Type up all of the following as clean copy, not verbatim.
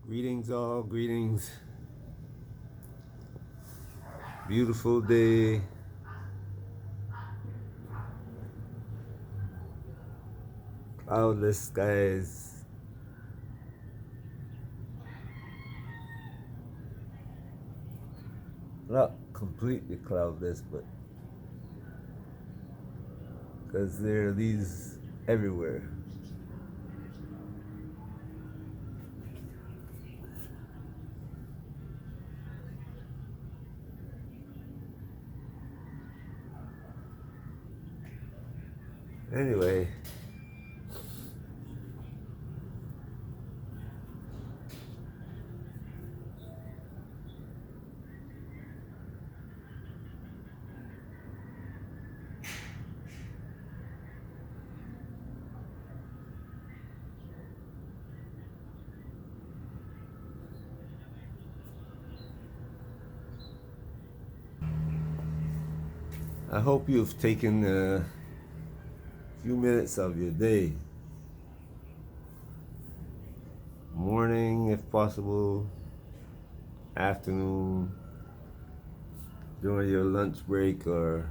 Greetings, all. Greetings. Beautiful day. Cloudless skies. Not completely cloudless, but because there are these everywhere. Anyway, I hope you've taken a few minutes of your day, morning if possible, afternoon, during your lunch break or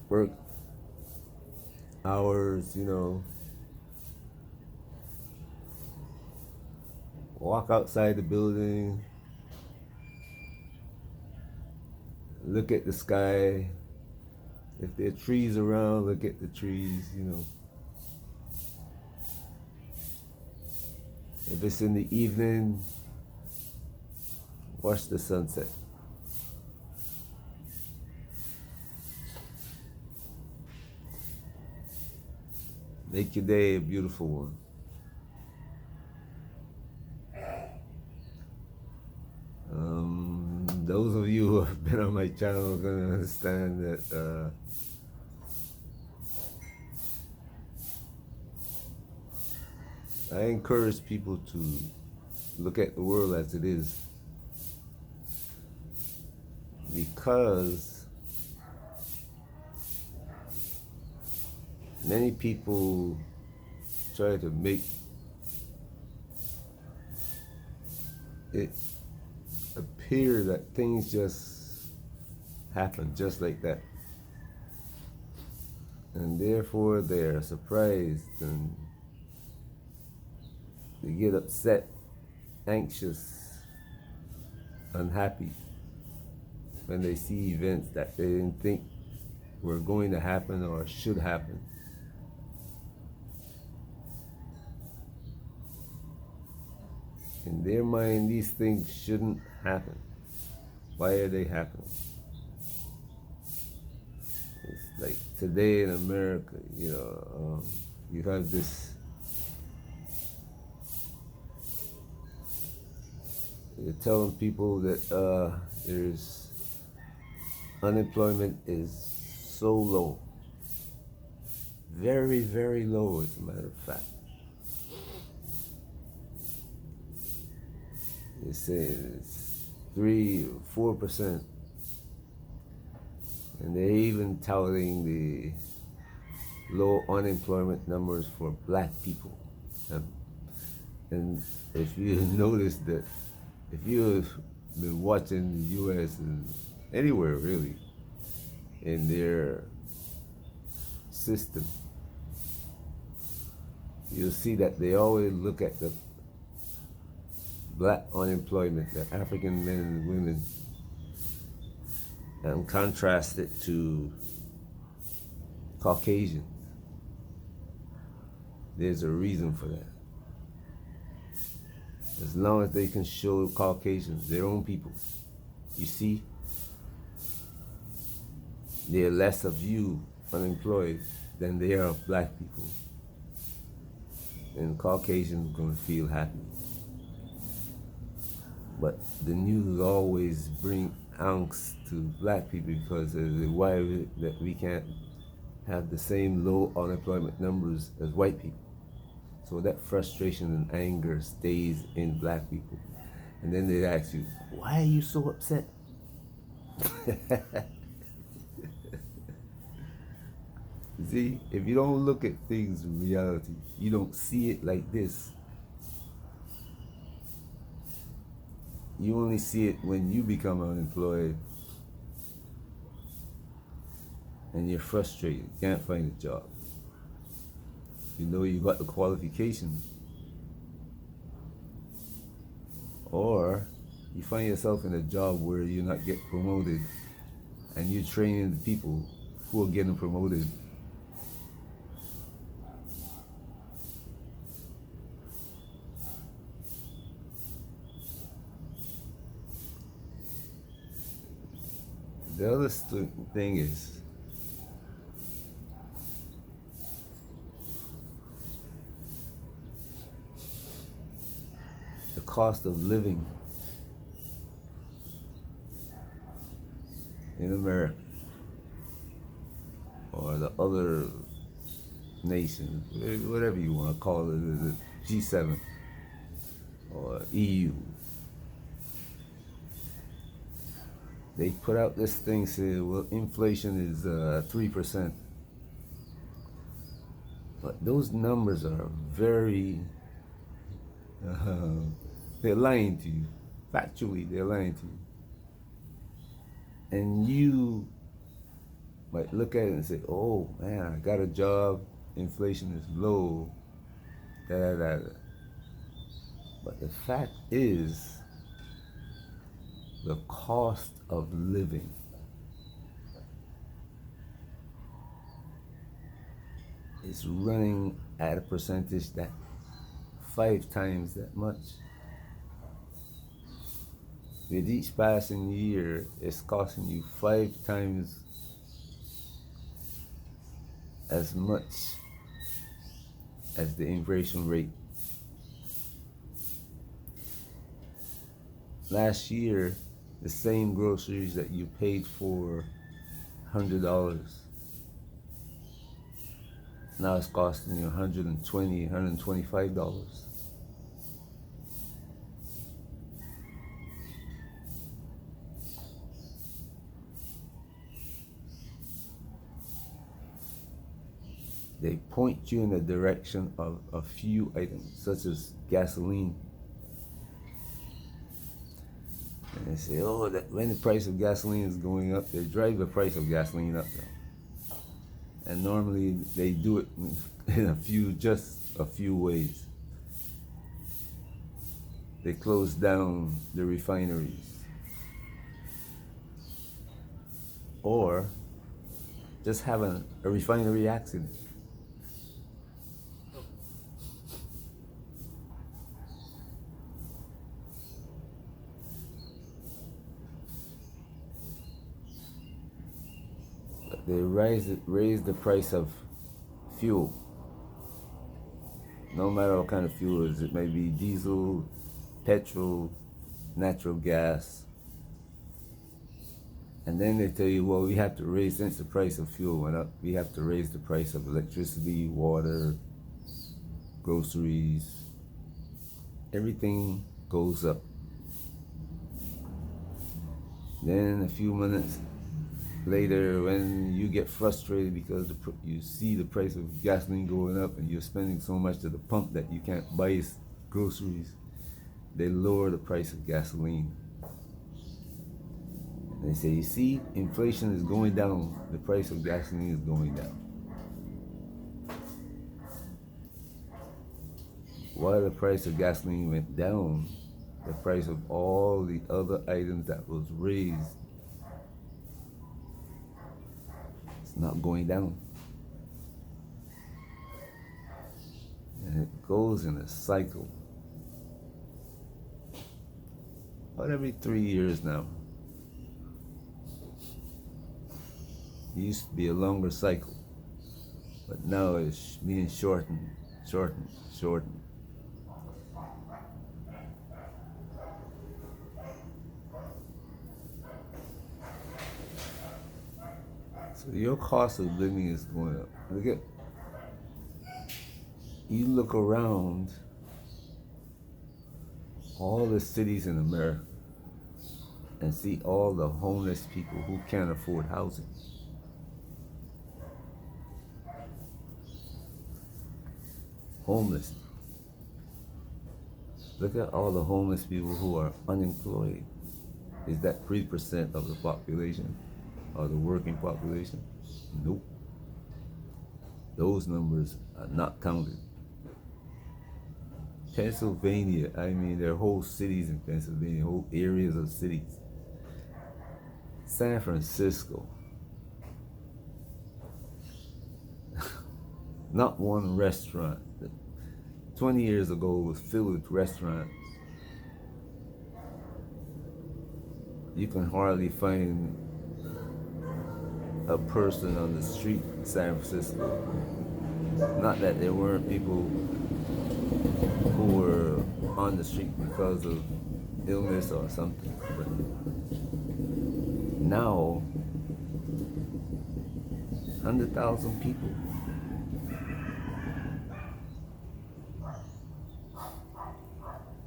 work hours, walk outside the building, look at the sky. If there are trees around, look at the trees. If it's in the evening, watch the sunset. Make your day a beautiful one. Those of you who have been on my channel are going to understand that I encourage people to look at the world as it is, because many people try to make it appear that things just happen just like that, and therefore they're surprised and they get upset, anxious, unhappy when they see events that they didn't think were going to happen or should happen. In their mind, these things shouldn't happen. Why are they happening? It's like today in America, you have this, you're telling people that there's unemployment is so low, very, very low, as a matter of fact. They say it's 3 or 4%, and they're even touting the low unemployment numbers for black people. And if you notice that, if you've been watching the U.S. and anywhere really in their system, you'll see that they always look at the black unemployment, the African men and women, and contrast it to Caucasians. There's a reason for that. As long as they can show Caucasians, their own people, you see, there are less of you unemployed than there are of black people. And Caucasians are going to feel happy. But the news always bring angst to black people because why is it that we can't have the same low unemployment numbers as white people? So that frustration and anger stays in black people. And then they ask you, why are you so upset? See, if you don't look at things in reality, you don't see it like this. You only see it when you become unemployed and you're frustrated, can't find a job. You know you got the qualifications, or you find yourself in a job where you're not get promoted and you're training the people who are getting promoted. The other thing is, the cost of living in America or the other nations, whatever you want to call it, the G7 or EU. They put out this thing saying, well, inflation is 3%. But those numbers are very, they're lying to you. Factually, they're lying to you. And you might look at it and say, oh man, I got a job, inflation is low, da da da. But the fact is, the cost of living is running at a percentage that 5 times that much. With each passing year, it's costing you 5 times as much as the inflation rate. Last year, the same groceries that you paid for $100, now it's costing you $120, $125. They point you in the direction of a few items, such as gasoline. And they say, oh, that when the price of gasoline is going up, they drive the price of gasoline up now. And normally they do it in just a few ways. They close down the refineries, or just have a refinery accident. They raise the price of fuel. No matter what kind of fuel it is, it may be diesel, petrol, natural gas. And then they tell you, well, we have to raise, since the price of fuel went up, we have to raise the price of electricity, water, groceries. Everything goes up. Then a few minutes later, when you get frustrated because you see the price of gasoline going up and you're spending so much at the pump that you can't buy groceries, they lower the price of gasoline. And they say, you see, inflation is going down, the price of gasoline is going down. While the price of gasoline went down, the price of all the other items that was raised, it's not going down. And it goes in a cycle. About every 3 years now. It used to be a longer cycle, but now it's being shortened. So your cost of living is going up. You look around all the cities in America and see all the homeless people who can't afford housing. Homeless. Look at all the homeless people who are unemployed. Is that 3% of the population or the working population? Nope. Those numbers are not counted. Pennsylvania, I mean, there are whole cities in Pennsylvania, whole areas of cities. San Francisco, not one restaurant. 20 years ago, it was filled with restaurants. You can hardly find a person on the street in San Francisco. Not that there weren't people who were on the street because of illness or something, but now 100,000 people.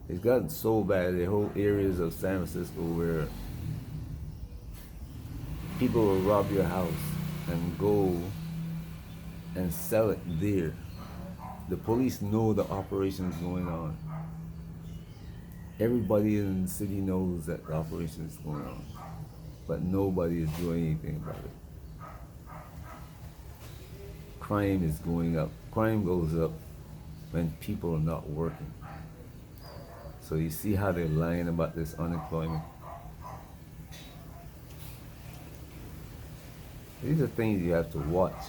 It's gotten so bad, the whole areas of San Francisco where people will rob your house and go and sell it there. The police know the operation is going on. Everybody in the city knows that the operation is going on, but nobody is doing anything about it. Crime is going up. Crime goes up when people are not working. So you see how they're lying about this unemployment. These are things you have to watch.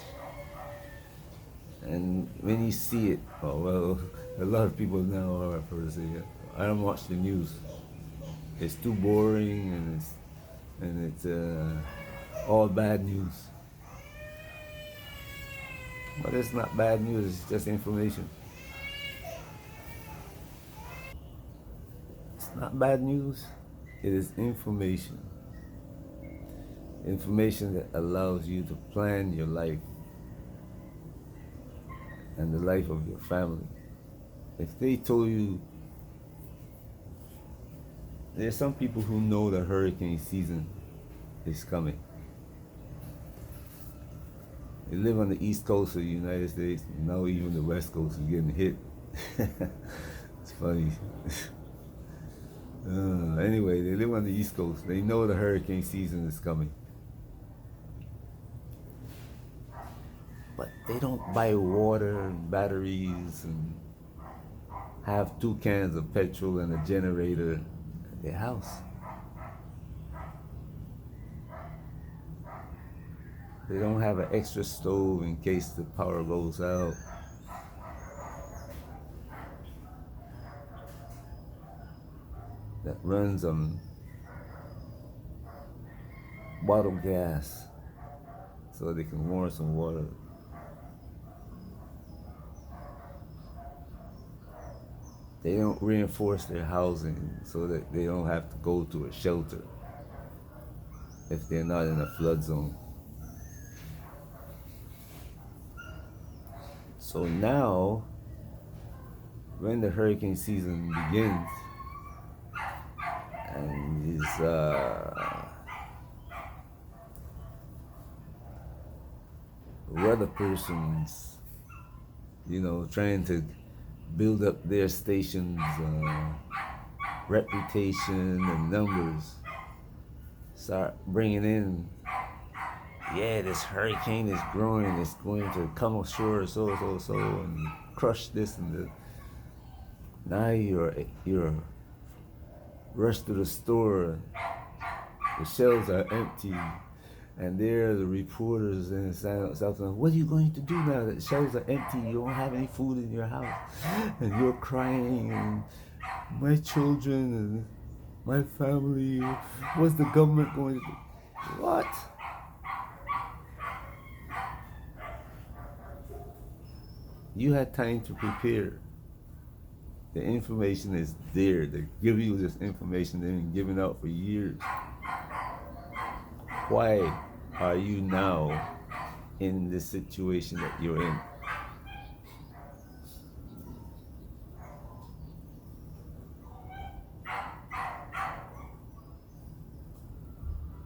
And when you see it, oh well, a lot of people now are for say, I don't watch the news. It's too boring and it's all bad news. But it's not bad news, it's just information. It's not bad news, it is information. Information that allows you to plan your life and the life of your family. If they told you, there's some people who know the hurricane season is coming. They live on the east coast of the United States, and now even the west coast is getting hit. It's funny. Anyway, they live on the east coast. They know the hurricane season is coming. But they don't buy water and batteries and have 2 cans of petrol and a generator at their house. They don't have an extra stove in case the power goes out. That runs on bottled gas so they can warm some water. They don't reinforce their housing so that they don't have to go to a shelter if they're not in a flood zone. So now, when the hurricane season begins, and these weather persons, trying to build up their station's reputation and numbers, start bringing in, this hurricane is growing, it's going to come ashore, so, and crush this and that. Now you're rushed to the store, the shelves are empty, and there are the reporters in South, what are you going to do now that the shelves are empty, you don't have any food in your house, and you're crying, and my children and my family, what's the government going to do? What? You had time to prepare. The information is there. They give you this information they've been giving out for years. Why are you now in the situation that you're in?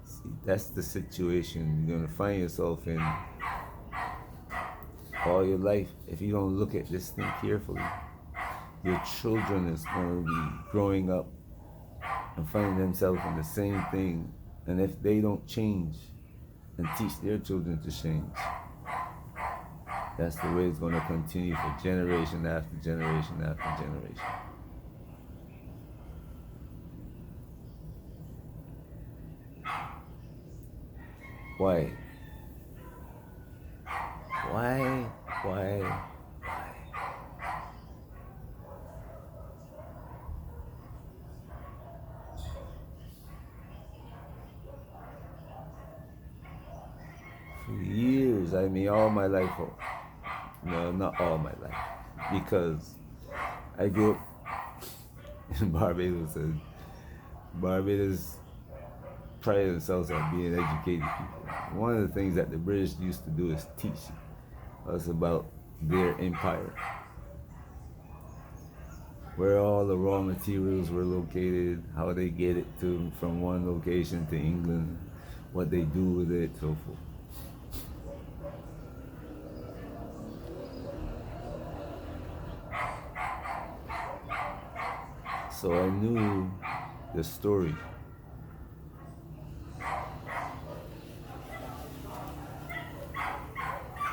See, that's the situation you're going to find yourself in all your life, if you don't look at this thing carefully, your children is going to be growing up and finding themselves in the same thing. And if they don't change and teach their children to change, that's the way it's going to continue for generation after generation after generation. Why? Why? Why? For years, I mean, all my life, no, not all my life, because I grew up in Barbados, and Barbados pride themselves on being educated people. One of the things that the British used to do is teach us about their empire, where all the raw materials were located, how they get it to from one location to England, what they do with it, so forth. So I knew the story.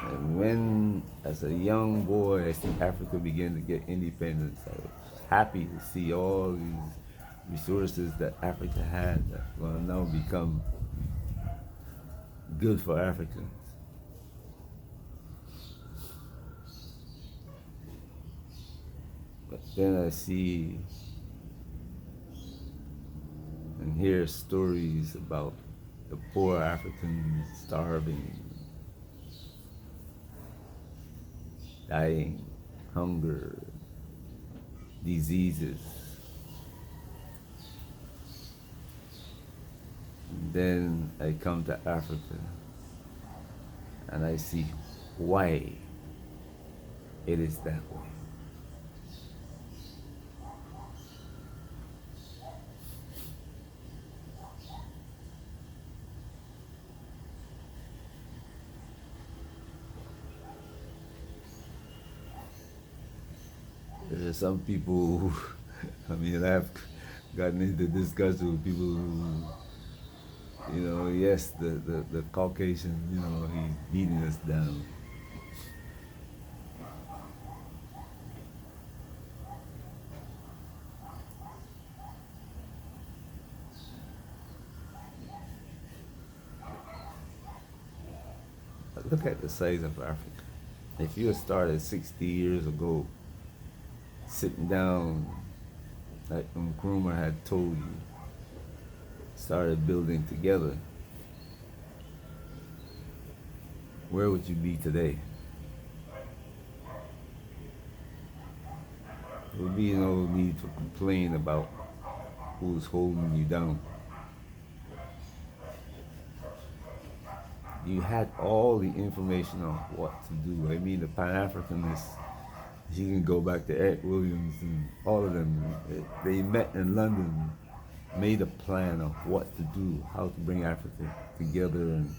And when, as a young boy, I see Africa begin to get independence, I was happy to see all these resources that Africa had that will now become good for Africans. But then I see and hear stories about the poor Africans starving, dying, hunger, diseases. And then I come to Africa and I see why it is that way. There are some people who, I mean, I've gotten into discussion with people who, yes, the Caucasian, he's beating us down. But look at the size of Africa. If you had started 60 years ago, sitting down, like Nkrumah had told you, started building together, where would you be today? There would be no need to complain about who's holding you down. You had all the information on what to do. I mean, the Pan-Africanists, you can go back to Eric Williams and all of them. They met in London, made a plan of what to do, how to bring Africa together and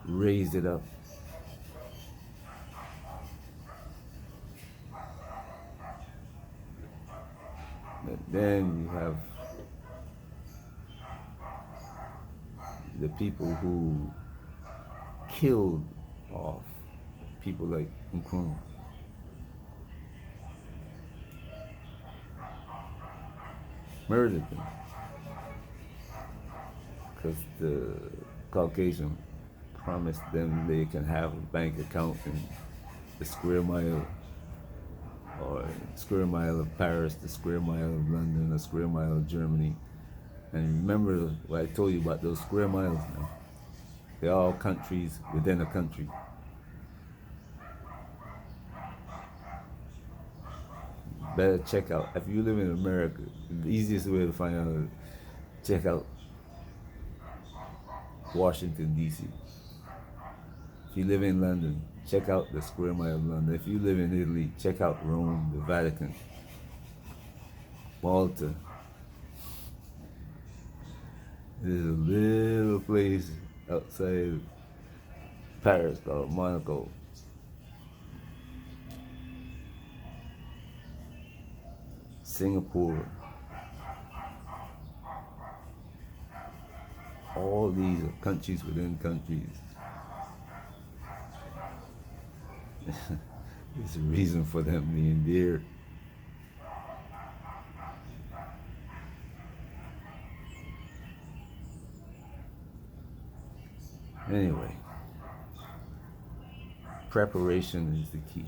raise it up. But then you have the people who killed off people like Nkrumah. Murdered them because the Caucasian promised them they can have a bank account in the square mile, or square mile of Paris, the square mile of London, the square mile of Germany. And remember what I told you about those square miles now. They're all countries within a country. Better check out, if you live in America, the easiest way to find out is check out Washington, D.C. If you live in London, check out the square mile of London. If you live in Italy, check out Rome, the Vatican, Malta. There's a little place outside Paris called Monaco. Singapore. All these are countries within countries. There's a reason for them being there. Anyway, preparation is the key.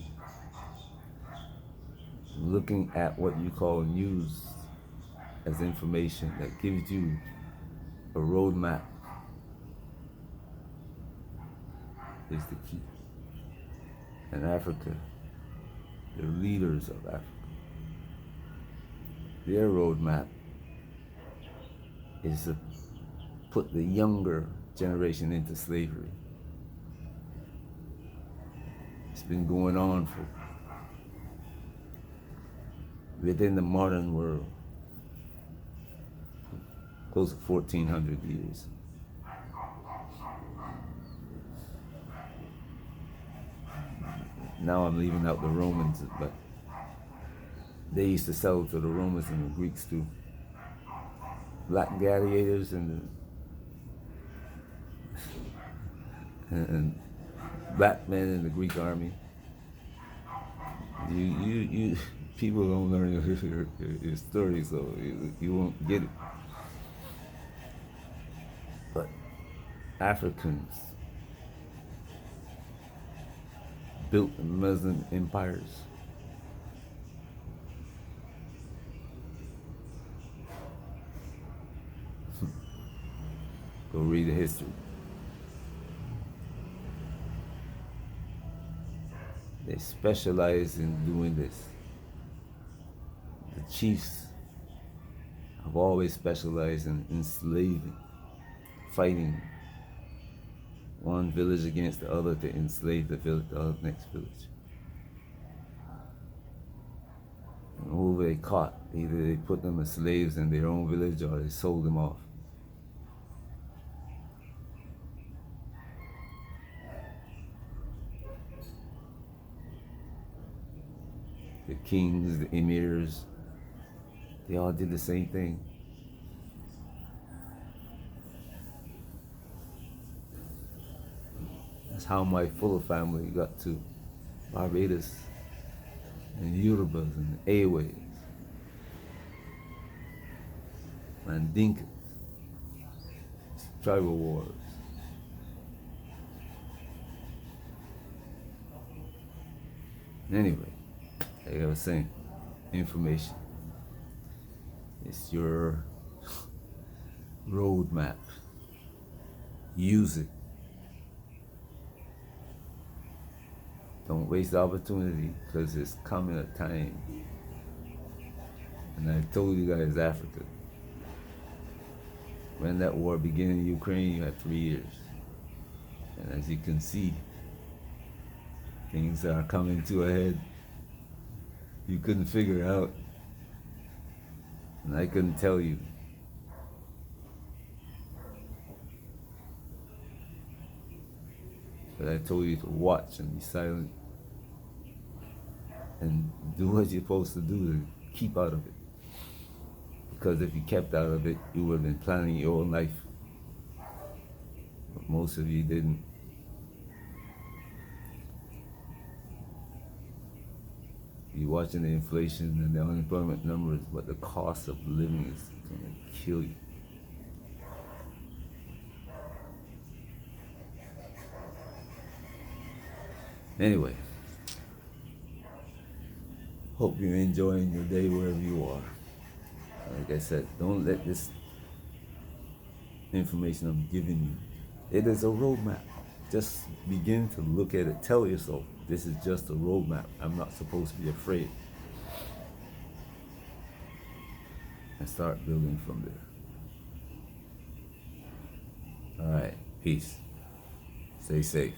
Looking at what you call news as information that gives you a roadmap is the key. In Africa, the leaders of Africa, their roadmap is to put the younger generation into slavery. It's been going on for within the modern world close to 1400 years. Now I'm leaving out the Romans, but they used to sell to the Romans and the Greeks too. Black gladiators and black men in the Greek army. You people don't learn your story, so you won't get it. But Africans built Muslim empires. Go read the history. They specialize in doing this. The chiefs have always specialized in enslaving, fighting one village against the other to enslave the next village. And who they caught, either they put them as slaves in their own village or they sold them off. The kings, the emirs, they all did the same thing. That's how my Fuller family got to Barbados and Yorubas and Aways, Mandinkas, tribal wars. Anyway, like I was saying, information. It's your roadmap. Use it. Don't waste the opportunity, because it's coming a time. And I told you guys, Africa, when that war began in Ukraine, you had 3 years. And as you can see, things are coming to a head. You couldn't figure out, and I couldn't tell you. But I told you to watch and be silent and do what you're supposed to do to keep out of it. Because if you kept out of it, you would have been planning your own life. But most of you didn't. You're watching the inflation and the unemployment numbers, but the cost of living is going to kill you. Anyway, hope you're enjoying your day wherever you are. Like I said, don't let this information I'm giving you, it is a roadmap. Just begin to look at it. Tell yourself, this is just a roadmap. I'm not supposed to be afraid. And start building from there. All right, peace. Stay safe.